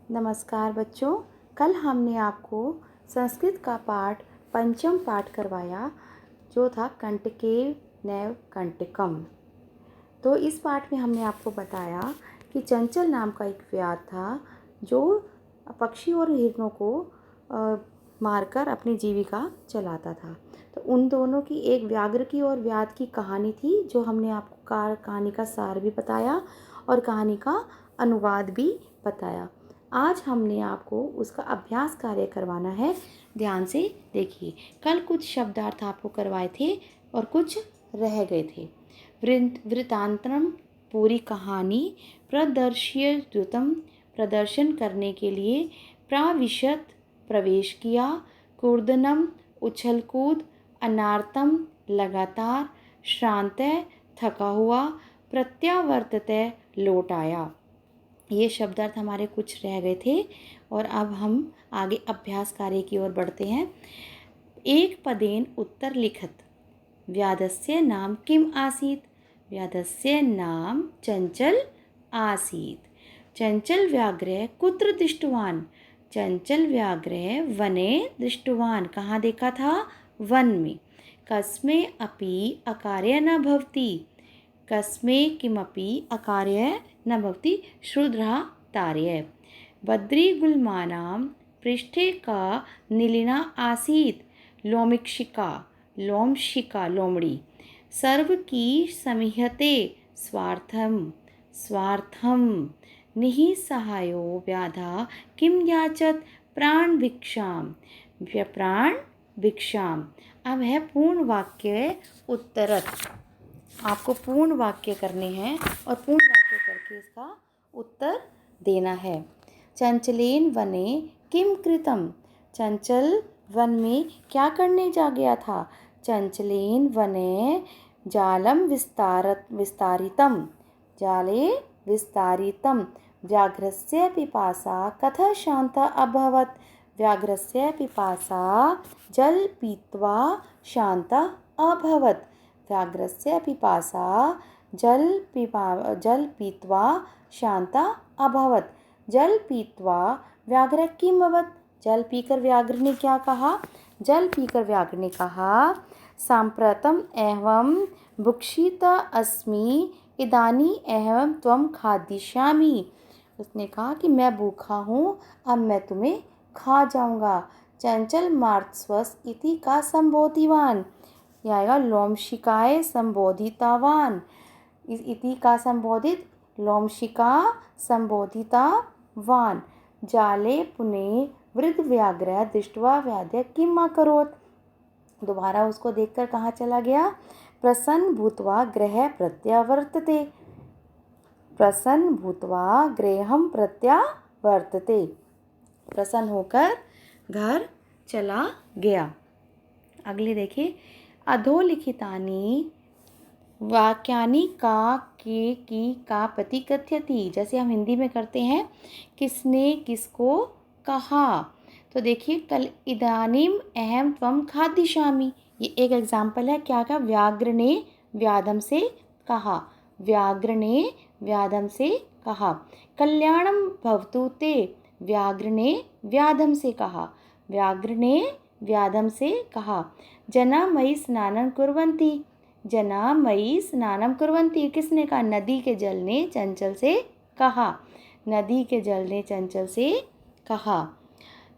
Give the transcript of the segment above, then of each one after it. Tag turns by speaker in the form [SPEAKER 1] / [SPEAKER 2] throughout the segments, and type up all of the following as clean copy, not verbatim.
[SPEAKER 1] नमस्कार बच्चों। कल हमने आपको संस्कृत का पाठ पंचम पाठ करवाया जो था कंटके नैव कंटकम। तो इस पाठ में हमने आपको बताया कि चंचल नाम का एक व्याध था जो पक्षी और हिरणों को मारकर अपनी जीविका चलाता था। तो उन दोनों की एक व्याघ्र की और व्याध की कहानी थी जो हमने आपको कहानी का सार भी बताया और कहानी का अनुवाद भी बताया। आज हमने आपको उसका अभ्यास कार्य करवाना है। ध्यान से देखिए। कल कुछ शब्दार्थ आपको करवाए थे और कुछ रह गए थे। वृत्तांतरम पूरी कहानी प्रदर्शितम प्रदर्शन करने के लिए प्राविशत प्रवेश किया। कूर्दनम उछल कूद, अनार्तम लगातार, श्रांतः थका हुआ, प्रत्यावर्ततः लौट आया। ये शब्दार्थ हमारे कुछ रह गए थे और अब हम आगे अभ्यास कार्य की ओर बढ़ते हैं। एक पदेन उत्तर लिखत। व्याधस्य नाम किम आसीत्? व्याधस्य नाम चंचल आसीत्। चंचल व्याघ्र कुत्र दृष्टवान? चंचल व्याघ्र वने दृष्टवान। कहाँ देखा था? वन में। कस्मे अपि अकार्य न भवति? कस्मे किमपि अकार्य न भवति श्रुद्धा तार्य। बद्रीगुल्मानां पृष्ठे का नीलिना आसीत् लोमिक्षिका लोमड़ी। सर्व की समीहते स्वार्थम निहि सहायो व्याधा किम याचत प्राण भिक्षाम। अब है पूर्ण वाक्य उत्तरत। आपको पूर्ण वाक्य करने हैं और पूर्ण वाक्य करके इसका उत्तर देना है। चंचलेन वने किम कृतम? चंचल वन में क्या करने जा गया था? चंचलेन वने जालम विस्तारितम। जाले विस्तारितम। व्याघ्रस्य पिपासा कथं शांता अभवत्? व्याघ्रस्य पिपासा जल पीत्वा शांता अभवत्। व्याघ्रस्य पिपासा जल पीत्वा शांता अभवत्। जल पीत्वा व्याघ्र किम अभवत्? जल पीकर व्याघ्र ने क्या कहा? जल पीकर व्याघ्र ने कहा सांप्रतम एवं भुक्षिता अस्मि इदानी एवं त्वं खादिष्यामि। उसने कहा कि मैं भूखा हूँ, अब मैं तुम्हें खा जाऊँगा। चंचल मार्त्स्वस इति का संबोधिवान। यह आएगा लोमशिकाए संबोधितावान। इस इति का संबोधित लोमशिका संबोधितावान। जाले पुने वृद्ध व्याघ्र दृष्ट्वा व्याध्य किम अकरोत्? दोबारा उसको देखकर कहाँ चला गया? प्रसन्न भूत्वा गृह प्रत्यावर्तते। प्रसन्न भूत्वा गृहं प्रत्यावर्तते। प्रसन्न होकर घर चला गया। अगले देखिए। अधोलिखितानि वाक्यानि का के की का प्रति कथ्यति। जैसे हम हिंदी में करते हैं किसने किसको कहा। तो देखिए कल इदानीम अहम त्वम खादिष्यामि, ये एक एग्जाम्पल है। क्या का? व्याघ्र ने व्याधम से कहा। व्याघ्र ने व्याधम से कहा। कल्याणम भवतु ते। व्याघ्र ने व्याधम से कहा। व्याघ्र ने व्याधम से कहा। जना मयि स्नानं कुर्वन्ति। जना मयि स्नानं कुर्वन्ति किसने कहा? नदी के जल ने चंचल से कहा। नदी के जल ने चंचल से कहा।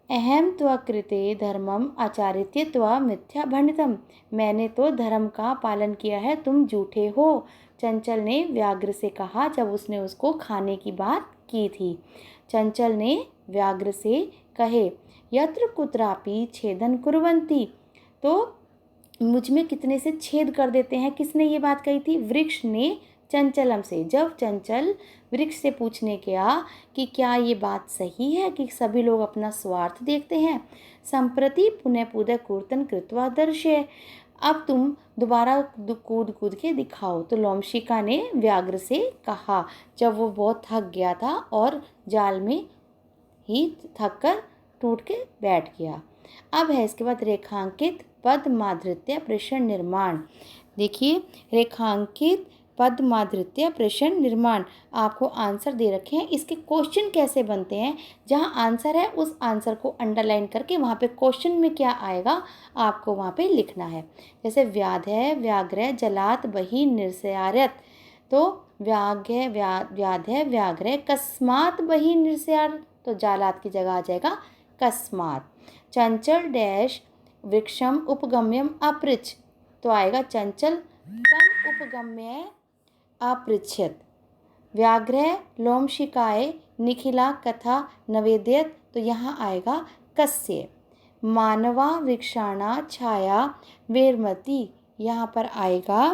[SPEAKER 1] अहम त्वकृते धर्मम आचरित्य त्वा मिथ्या भणितम। मैंने तो धर्म का पालन किया है, तुम झूठे हो। चंचल ने व्याघ्र से कहा जब उसने उसको खाने की बात की थी। चंचल ने व्याघ्र से कहे यत्र कुत्रापि छेदन कुर्वन्ति। तो मुझ में कितने से छेद कर देते हैं। किसने ये बात कही थी? वृक्ष ने चंचलम से। जब चंचल वृक्ष से पूछने गया कि क्या ये बात सही है कि सभी लोग अपना स्वार्थ देखते हैं। संप्रति पुनः पुनः कीर्तन कृत्वा दर्शय। अब तुम दोबारा कूद के दिखाओ। तो लोमशिका ने व्याघ्र से कहा जब वो बहुत थक गया था और जाल में ही थक कर टूट के बैठ गया। अब है इसके बाद रेखांकित पद माधृत्य प्रश्न निर्माण। देखिए रेखांकित पद्माधृत्य प्रश्न निर्माण। आपको आंसर दे रखे हैं, इसके क्वेश्चन कैसे बनते हैं, जहां आंसर है उस आंसर को अंडरलाइन करके वहां पे क्वेश्चन में क्या आएगा आपको वहां पे लिखना है। जैसे व्याध व्याघ्र जलात बहि निर्स्यार्यत, तो व्याध व्याघ्र कस्मात बहि निर्स्यार्यत, तो जालात की जगह आ जाएगा कस्मात। चंचल डैश वृक्षम उपगम्यम अपृच्छ, तो आएगा चंचल कम उपगम्य अपृच्छत। व्याघ्र लोमशिकाय निखिला कथा नवेद्यत, तो यहाँ आएगा कस्य। मानवा वृक्षाणा छाया वेरमती, यहाँ पर आएगा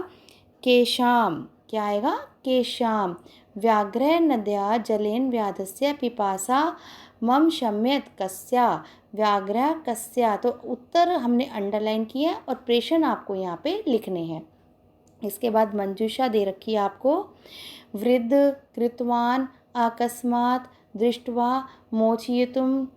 [SPEAKER 1] केशाम, क्या आएगा केशाम। व्याघ्र नद्या जलेन व्याधस्य पिपासा मम शम्यत कस्या, व्याघ्र कस्या, तो उत्तर हमने अंडरलाइन किया और प्रेषण आपको यहाँ पे लिखने हैं। इसके बाद मंजूषा दे रखी है आपको। वृद्ध कृतवान अकस्मात दृष्ट्वा मोचयितुम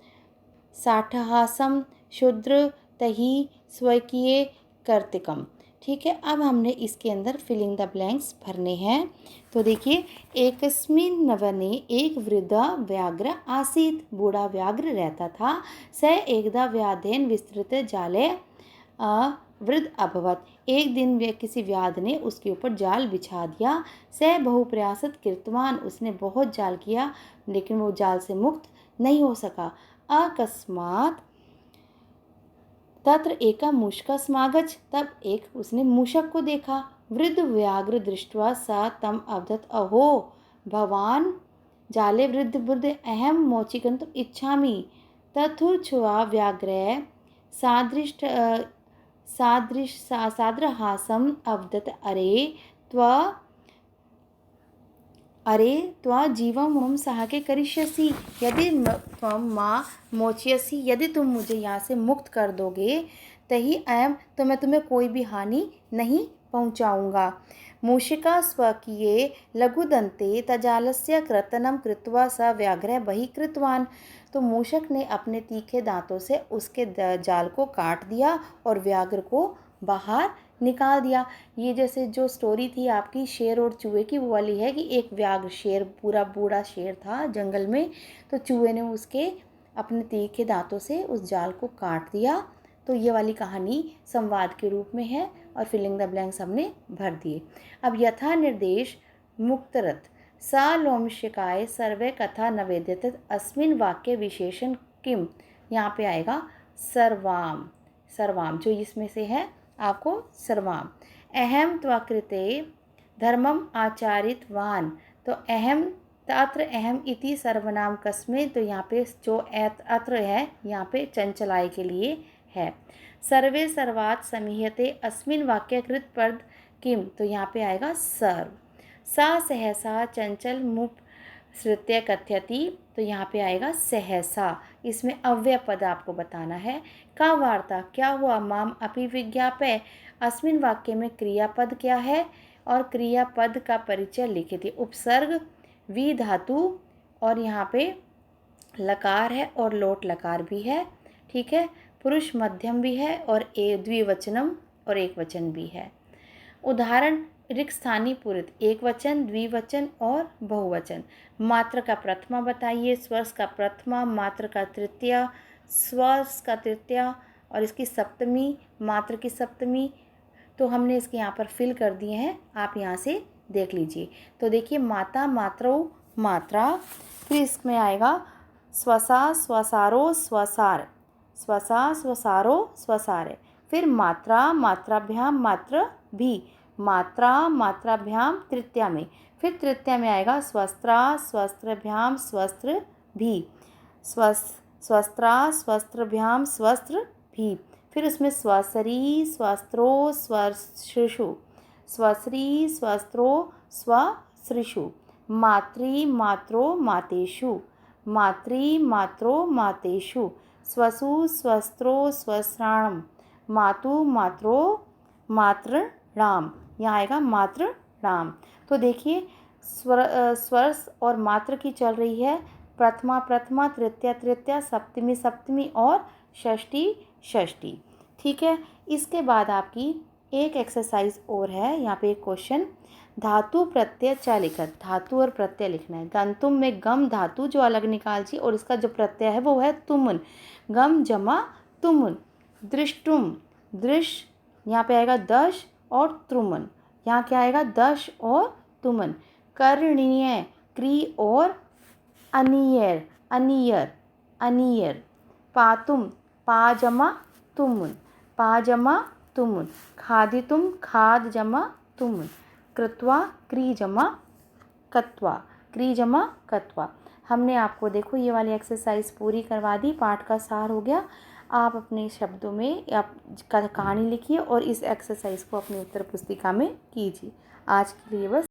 [SPEAKER 1] साठहासम शूद्र तहि स्वकीय कर्तिकम। ठीक है, अब हमने इसके अंदर फिलिंग द ब्लैंक्स भरने हैं। तो देखिए, एकस्मिन् नवने एक वृद्धा व्याघ्र आसीत, बूढ़ा व्याघ्र रहता था। स एकदा व्याधेन विस्तृत जाले वृद्ध अभवत, एक दिन किसी व्याध ने उसके ऊपर जाल बिछा दिया। स बहुप्रयासत कृतवान, उसने बहुत जाल किया लेकिन वो जाल से मुक्त नहीं हो सका। अकस्मात तत्र एका मूषका समागच, तब एक उसने मूषक को देखा। वृद्ध व्याघ्र दृष्ट्वा सा तम अवदत, अहो भवान जाले वृद्ध बुद्ध अहम मोचिकंतु इच्छामि। तथुर्छुआ व्याघ्र सादृहासम अवदत, अरे त्वा जीवं मम सहाके करिष्यसि, यदि त्वं मां मोचयसि, यदि तुम मुझे यहाँ से मुक्त कर दोगे, तही अयम, तो मैं तुम्हें कोई भी हानि नहीं पहुँचाऊँगा। मूषिका स्वकीये लघुदन्ते तजालस्य कर्तनं कृत्वा स व्याघ्र बहिकृतवान्, तो मूषक ने अपने तीखे दांतों से उसके जाल को काट दिया और व्याघ्र को बाहर निकाल दिया। ये जैसे जो स्टोरी थी आपकी शेर और चूहे की, वो वाली है कि एक व्याघ्र शेर, पूरा बूढ़ा शेर था जंगल में, तो चूहे ने उसके अपने तीखे दांतों से उस जाल को काट दिया। तो ये वाली कहानी संवाद के रूप में है और फिलिंग द ब्लैंक्स हमने भर दिए। अब यथा निर्देश मुक्तरथ सा लोमशिकाय सर्वे कथा नवेद्यत, अस्मिन वाक्य विशेषण किम, यहाँ पे आएगा सर्वाम, सर्वाम जो इसमें से है आपको सर्वाम। अहम त्वकृते धर्मम आचारितवान, तो अहम तत्र अहम इति सर्वनाम कस्मे, तो यहाँ पे जो अत्र है यहाँ पे चंचलाय के लिए है। सर्वे सर्वात् समीहते अस्मिन वाक्यकृत पद किम, तो यहाँ पे आएगा सर्व। सा सहसा चंचल मुप श्रुत्य कथ्यति, तो यहाँ पे आएगा सहसा, इसमें अव्यय पद आपको बताना है। का वार्ता, क्या हुआ, माम अपि विज्ञापय, अस्मिन वाक्य में क्रियापद क्या है और क्रियापद का परिचय लिखे थे। उपसर्ग वी धातु और यहाँ पे लकार है और लोट लकार भी है। ठीक है, पुरुष मध्यम भी है और द्विवचनम और एक वचन भी है। उदाहरण रिक्त स्थानीय पुरुष, एक वचन, द्विवचन और बहुवचन। मात्र का प्रथमा बताइए, स्वर्स का प्रथमा, मात्र का तृतीया, स्वर्स का तृतीया और इसकी सप्तमी, मात्र की सप्तमी। तो हमने इसके यहाँ पर फिल कर दिए हैं, आप यहाँ से देख लीजिए। तो देखिए, माता, मात्रो, मात्रा, फिर इसमें आएगा स्वसा, स्वसारो, स्वसार, स्वसा, स्वसारो, स्वसारे। फिर मात्रा, मात्राभ्याम, मात्र भी, मात्रा, मात्राभ्याम तृतीया में। फिर तृतीया में आएगा स्वस्त्रा, स्वस्त्रभ्याम, स्वस्त्र भी, स्वस्त्रा, स्वस्त्रभ्याम, स्वस्त्र भी। फिर उसमें स्वसरी, स्वस्त्रो, स्वश्रिषु, स्वश्री, स्वस्त्रो, स्वश्रिषु। मात्री, मात्रो, मातेषु, मात्री, मात्रो, मातेषु। स्वसु, स्वस्त्रो, स्वस्राणम, मातु, मात्रो, मातृणाम, यहाँ आएगा मातृणाम। तो देखिए, स्वर्स और मात्र की चल रही है, प्रथमा प्रथमा, तृतीया तृतीया, सप्तमी सप्तमी और षष्ठी षष्ठी। ठीक है, इसके बाद आपकी एक एक्सरसाइज और है, यहाँ पे एक क्वेश्चन। धातु प्रत्यय च लिखत, धातु और प्रत्यय लिखना है। गंतुम में गम धातु जो अलग निकाल जी और इसका जो प्रत्यय है वो है तुमुन, गम जमा तुमुन। दृष्टुम, दृश यहाँ पे आएगा दश और त्रुमन, यहाँ क्या आएगा दश और तुमन। कर्णीय, क्री और अनियर, अनियर, अनियर। पातुम, पा जमा तुमुन, पा जमा तुमुन। खादितुम, खाद जमा तुमुन। कृत्वा, क्री जमा कत्वा, क्री जमा कत्वा। हमने आपको देखो ये वाली एक्सरसाइज पूरी करवा दी, पाठ का सार हो गया। आप अपने शब्दों में आप कहानी लिखिए और इस एक्सरसाइज को अपनी उत्तर पुस्तिका में कीजिए। आज के लिए बस